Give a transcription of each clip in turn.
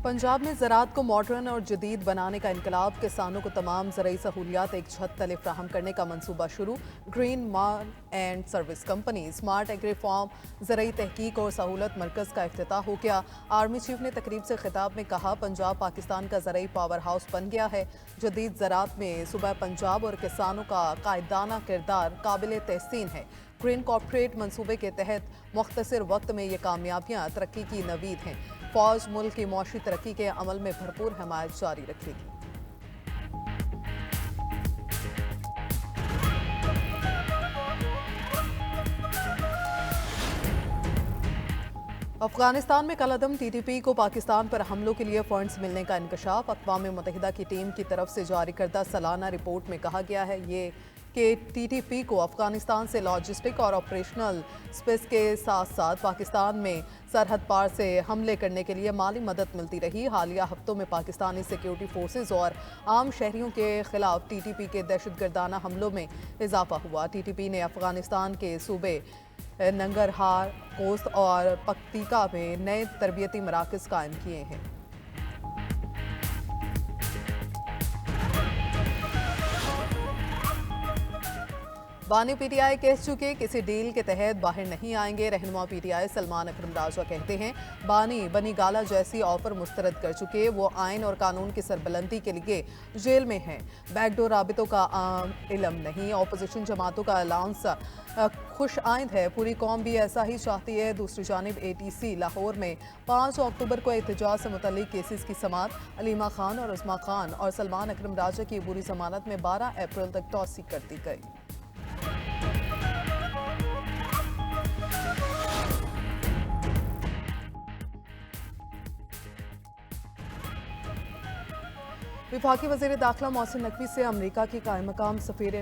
पंजाब में ज़राअत को मॉडर्न और जदीद बनाने का इनकलाब, किसानों को तमाम ज़रई सहूलियात एक छत तले फ्राहम करने का मनसूबा शुरू। Green man and service company smart agri farm ज़रई तहकीक और सहूलत मरकज़ का इफ्तिताह हो गया। आर्मी चीफ ने तकरीब से खिताब में कहा, पंजाब पाकिस्तान का ज़रई पावर हाउस बन गया है। जदीद ज़राअत में सूबा पंजाब और किसानों का कायदाना किरदार काबिल तहसीन है। ग्रीन कॉर्पोरेट मनसूबे के तहत मुख्तसर वक्त में ये कामयाबियाँ तरक्की की नवीद हैं। फौज मुल्क की मौशी तरक्की के अमल में भरपूर हमायत जारी रखेगी। अफगानिस्तान में कलअदम टीटीपी को पाकिस्तान पर हमलों के लिए फंड्स मिलने का इंकशाफ। अक़वाम मुत्तहिदा की टीम की तरफ से जारी करदा सालाना रिपोर्ट में कहा गया है कि टीटीपी को अफगानिस्तान से लॉजिस्टिक और ऑपरेशनल स्पेस के साथ साथ पाकिस्तान में सरहद पार से हमले करने के लिए माली मदद मिलती रही। हालिया हफ्तों में पाकिस्तानी सिक्योरिटी फोर्सेज और आम शहरियों के खिलाफ टीटीपी के दहशतगर्दाना हमलों में इजाफा हुआ। टीटीपी ने अफगानिस्तान के सूबे नंगरहार, कोस्त और पक्तिका में नए तरबियती मराकज़ कायम किए हैं। बानी पीटीआई कह चुके किसी डील के तहत बाहर नहीं आएंगे। रहनुमा पीटीआई सलमान अकरम राजा कहते हैं, बानी बनी गाला जैसी ऑफर मुस्तरद कर चुके, वो आइन और कानून की सरबलंदी के लिए जेल में हैं। बैकडोर राबितों का आम इलम नहीं। अपोजिशन जमातों का अलाउंस खुश आइंद है, पूरी कौम भी ऐसा ही चाहती है। दूसरी जानिब ATC लाहौर में 5 अक्टूबर को एहतजाज से मुतल्लिक केसेस की समाअत। अलीमा खान और उस्मा खान और सलमान अकरम राजा की बुरी जमानत में 12 अप्रैल तक तौसीक कर दी गई। विफाकी वज़ीर दाखिला मोहसिन नकवी से अमरीका की कायम मकाम सफ़ीर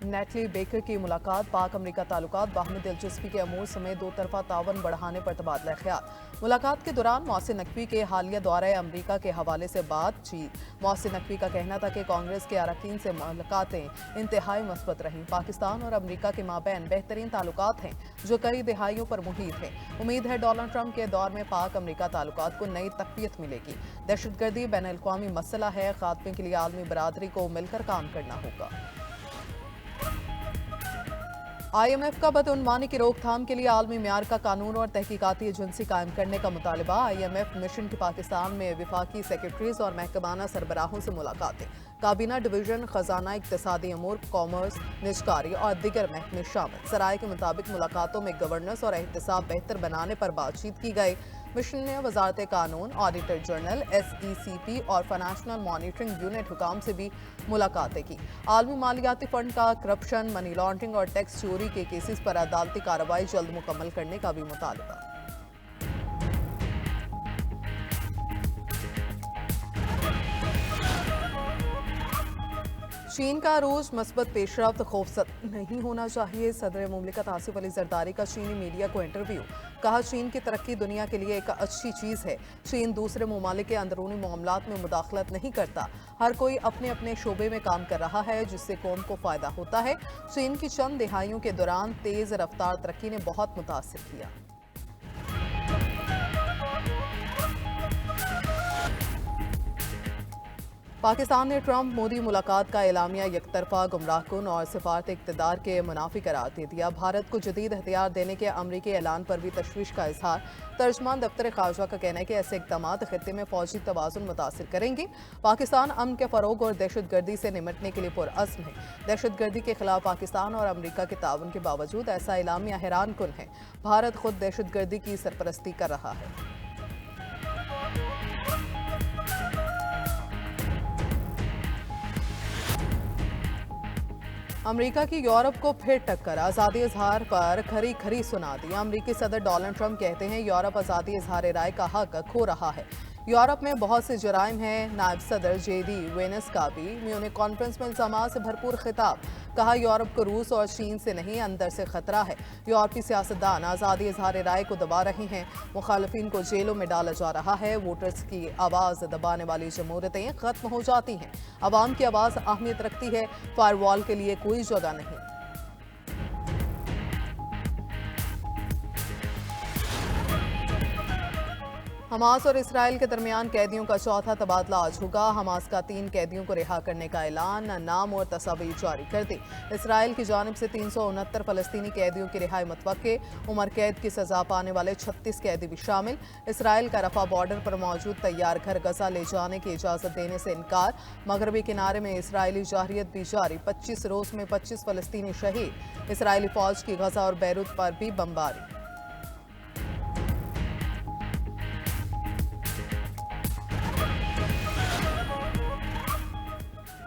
नेटली बेकर की मुलाकात। पाक अमरीका ताल्लुकात बाहमी दिलचस्पी के अमूर समेत दो तरफा तावन बढ़ाने पर तबादला ख्याल। मुलाकात के दौरान मोहसिन नकवी के हालिया दौरे अमरीका के हवाले से बातचीत। मोहसिन नकवी का कहना था कि कांग्रेस के अरकान से मुलाकातें इंतहाई मस्बत रहीं। पाकिस्तान और अमरीका के माबैन बेहतरीन ताल्लुकात हैं जो कई दिहाइयों पर मुहित हैं। उम्मीद है डोनाल्ड ट्रंप के दौर में पाक अमरीका ताल्लुकात को नई तक़वियत मिलेगी। दहशतगर्दी बैनुल-अक़वामी मसला है, खात्मे के लिए आलमी बरादरी को मिलकर काम करना होगा। IMF का बदउनवानी की रोकथाम के लिए आलमी म्यार का कानून और तहकीकाती एजेंसी कायम करने का मुतालबा। IMF मिशन की पाकिस्तान में विफाकी सेक्रेटरीज और महकमाना सरबराहों से मुलाकातें। काबीना डिवीजन, खजाना, इक्तसादी अमूर, कॉमर्स, निजकारी और दिगर महकमे शामिल। सराय के मुताबिक मुलाकातों में गवर्नेंस और एहतसाब बेहतर बनाने पर बातचीत की गई। मिशन ने वजारत कानून, ऑडिटर जनरल, SECP और फाइनेंशियल मॉनिटरिंग यूनिट हुकाम से भी मुलाकातें की। आलमी मालियाती फंड का करप्शन, मनी लॉन्ड्रिंग और टैक्स चोरी के केसेस पर अदालती कार्रवाई जल्द मुकम्मल करने का भी मुतालबा। चीन का रूस मस्बत पेशरफ्त खौफजदा नहीं होना चाहिए। सदर मुमलिकत आसिफ अली जरदारी का चीनी मीडिया को इंटरव्यू। कहा, चीन की तरक्की दुनिया के लिए एक अच्छी चीज़ है। चीन दूसरे ममालिक के अंदरूनी मामलात में मुदाखलत नहीं करता। हर कोई अपने अपने शोबे में काम कर रहा है जिससे कौम को फ़ायदा होता है। चीन की चंद दिहाइयों के दौरान तेज़ रफ्तार तरक्की ने बहुत मुतासिर किया। पाकिस्तान ने ट्रंप मोदी मुलाकात का एलामिया यकतरफा, गुमराहकुन और सिफारत इक़्तिदार के मुनाफी करार दे दिया। भारत को जदीद हथियार देने के अमरीकी ऐलान पर भी तशवीश का इजहार। तर्जमान दफ्तर ख़ारजा का कहना है कि ऐसे इक़दाम ख़ित्ते में फ़ौजी तवाज़ुन मुतासिर करेंगे। पाकिस्तान अमन के फ़रोग और दहशतगर्दी से निमटने के लिए पुरअज़्म है। दहशतगर्दी के खिलाफ पाकिस्तान और अमरीका के ताउन के बावजूद ऐसा एलामिया हैरान कुन है। भारत खुद दहशतगर्दी की सरपरस्ती कर रहा है। अमेरिका की यूरोप को फिर टक्कर। आज़ादी इजहार पर खरी खरी सुना दी। अमेरिकी सदर डोनाल्ड ट्रंप कहते हैं, यूरोप आज़ादी इजहार राय का हक खो रहा है। यूरोप में बहुत से जराइम हैं। नायब सदर JD वेनस का भी म्यूनिख कॉन्फ्रेंस में इल्जाम से भरपूर खिताब। कहा, यूरोप को रूस और चीन से नहीं अंदर से खतरा है। यूरोपी सियासतदान आज़ादी इजहार राय को दबा रहे हैं। मुखालिफिन को जेलों में डाला जा रहा है। वोटर्स की आवाज़ दबाने वाली जमहूरियतें खत्म हो जाती हैं। अवाम की आवाज़ अहमियत रखती है। फायरवॉल के लिए कोई जगह नहीं। हमास और इसराइल के दरमियान कैदियों का चौथा तबादला आज होगा। हमास का 3 कैदियों को रिहा करने का ऐलान, नाम और तस्वीर जारी कर दी। इसराइल की जानिब से 369 फलस्तीनी कैदियों की रिहाई मुतवक्के। उम्र कैद की सजा पाने वाले 36 कैदी भी शामिल। इसराइल का रफा बॉर्डर पर मौजूद तैयार घर गजा ले जाने की इजाज़त देने से इनकार। मगरबी किनारे में इसराइली जारहियत भी जारी। 25 रोज़ में 25 फलस्तीनी शहीद। इसराइली फौज की गजा और बैरूत पर भी बमबारी।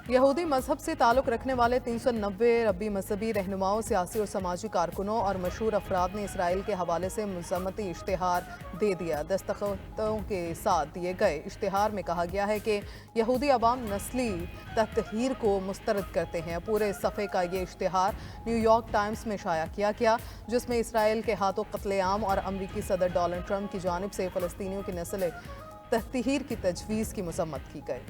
यहूदी मजहब से ताल्लुक़ रखने वाले 390 रब्बी मजहबी रहनुमाओं, सियासी और समाजी कारकुनों और मशहूर अफराद ने इसराइल के हवाले से मज़म्मती इश्तिहार दे दिया। दस्तखतों के साथ दिए गए इश्तिहार में कहा गया है कि यहूदी अवाम नस्ली तत्हीर को मुस्तरद करते हैं। पूरे सफ़े का ये इश्तिहार न्यूयॉर्क टाइम्स में शाया किया गया, जिसमें इसराइल के हाथों कत्लेआम और अमरीकी सदर डोनाल्ड ट्रंप की जानिब से फ़लस्तीनियों की नस्ल तत्हीर की तजवीज़ की मज़म्मत की गई।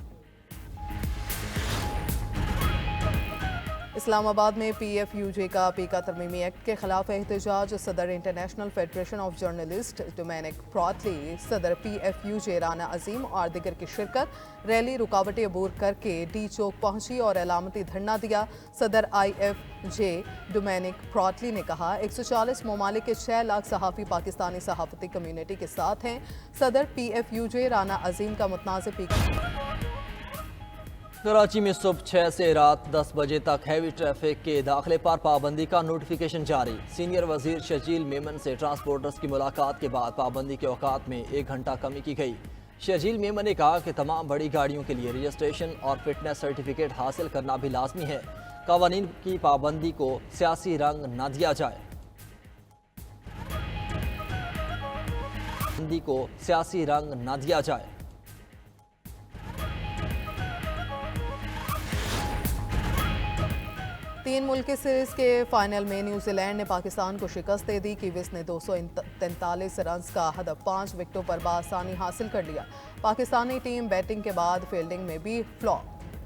इस्लामाबाद में PFUJ का पीका तरमीमी एक्ट के खिलाफ एहतजाज। सदर International Federation of Journalist Dominique Pradalie, सदर PFUJ राना अजीम और दिगर की शिरकत। रैली रुकावटें अबूर करके डी चौक पहुंची और अलामती धरना दिया। सदर IFJ डोमिनिक प्रॉटली ने कहा, 140 ममालिक के 6 लाख सहाफ़ी पाकिस्तानी सहाफ़ती कम्यूनिटी के साथ हैं। सदर PFUJ राना अजीम का मुतनाज़ पीका। कराची में सुबह 6 से रात 10 बजे तक हैवी ट्रैफिक के दाखिले पर पाबंदी का नोटिफिकेशन जारी। सीनियर वजीर शर्जील मेमन से ट्रांसपोर्टर्स की मुलाकात के बाद पाबंदी के औकात में 1 घंटा कमी की गई। शर्जील मेमन ने कहा कि तमाम बड़ी गाड़ियों के लिए रजिस्ट्रेशन और फिटनेस सर्टिफिकेट हासिल करना भी लाजमी है। कवानीन की पाबंदी को सियासी रंग न दिया जाए। पाबंदी को सियासी रंग न दिया जाए। तीन मुल्की सीरीज के फाइनल में न्यूजीलैंड ने पाकिस्तान को शिकस्त दे दी। किवीज ने 243 रन्स का हदफ 5 विकेटों पर बासानी हासिल कर लिया। पाकिस्तानी टीम बैटिंग के बाद फील्डिंग में भी फ्लॉप।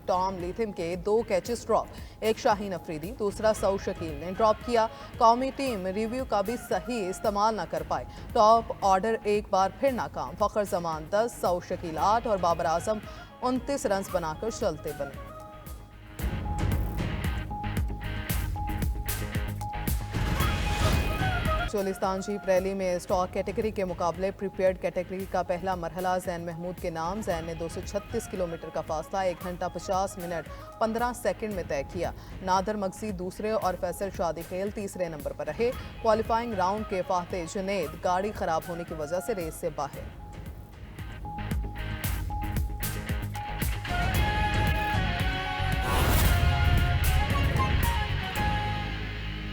टॉम लीथम के 2 कैचेस ड्रॉप, एक शाहीन अफरीदी, दूसरा सऊद शकील ने ड्रॉप किया। कौमी टीम रिव्यू का भी सही इस्तेमाल न कर पाए। टॉप ऑर्डर एक बार फिर नाकाम। फखर जमान 10, सऊद शकील 8 और बाबर आजम 29 रन्स बनाकर चलते बने। चोलिस्तान जीप रैली में स्टॉक कैटेगरी के मुकाबले प्रीपेयर्ड कैटेगरी का पहला मरहला जैन महमूद के नाम। जैन ने 236 किलोमीटर का फासला 1 घंटा 50 मिनट 15 सेकंड में तय किया। नादर मगजी दूसरे और फैसल शादी खेल तीसरे नंबर पर रहे। क्वालिफाइंग राउंड के फाते जुनेद गाड़ी खराब होने की वजह से रेस से बाहर।